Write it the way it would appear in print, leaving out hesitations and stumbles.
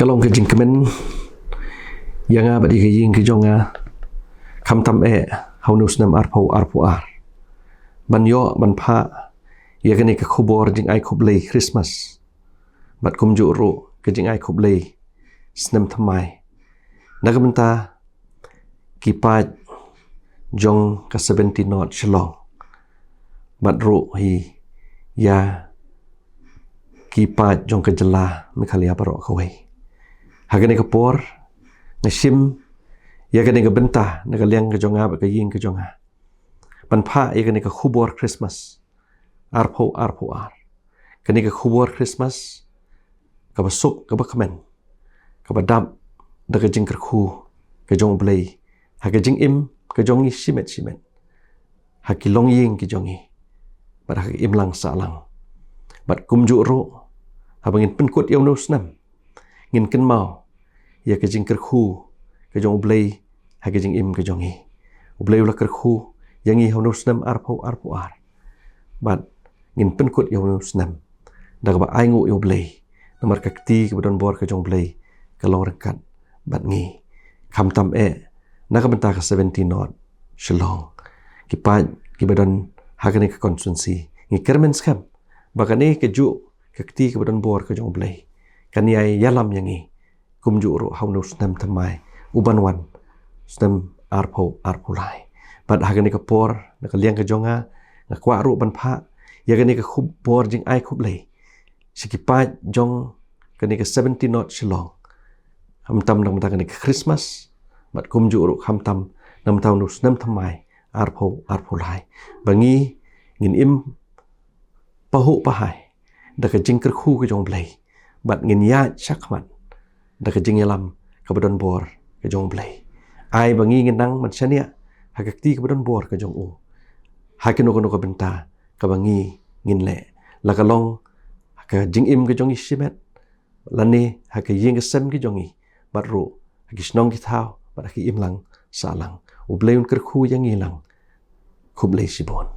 kalong ke jingkemen yang badi ke ying ke jonga kham tam haunus nam arpo ban yo ban pha ya gani ke khubor jing ai khublei Christmas bat kum ju ru ke jing ai khublei snem thamai nagamenta kipat jong ka 70 not shlong bat ru hi ya kipat jong ke jela mikhalia parok khawai hagani ke por nashim ya gani ke bentah nagaliang ke jonga ba ke ying ke jonga ban pha ya gani ke khubor Christmas arpo gani ke khubor Christmas ka basuk ka bakmen ka badam da ke jing kerkhu ke jong blei ha ke jing im ke jongi simet ha ki long ying ke jongi bat ha im lang salang bat kumju ru ha bangin penkut yaw no snam ngin ken mau ya ke jing kerkhu ke jong blei ha ke jing im ke jongi blei la kerkhu yang i hono snam arpo bat ngin penkut yaw no snam da ba ai ngu yaw blei nomor kakti ke badon bor ke jong blei ke long rekat bat ngi kham tam na ka benta ka 70 not shalong ki pa ki badon ha ke ke konsunsi ngi kermen skam bakane ke ju kakti ke badon bor ke jong blei kan yai yalam yang i kum ju ru hono snam thamai uban wan snam arpo lai bat ha ke por na ka liang ke jonga na kwa ru ban pha ya ke khub bor jing ai khub lei sikipat jong kani ke 70 not shalong hamtam nang mata kani ke Christmas bat kum ju ru hamtam nam taun nus nam thamai arpo lai bangi ngin im pahu pahai da ke jing kerkhu ke jong blei bat ngin ya chakman da ke jing yalam ka badon bor ke jong blei ai bangi ngin nang man chania hakakti ke badon bor ke jong u hakin no ko benta ka bangi ngin le la ka long ka jing im ke jong i simet lani ha ke ying ke sem ke jong i bat ru ha ki snong ki thau bat ki im lang sa lang u bleun kerkhu yang i lang khub le sibon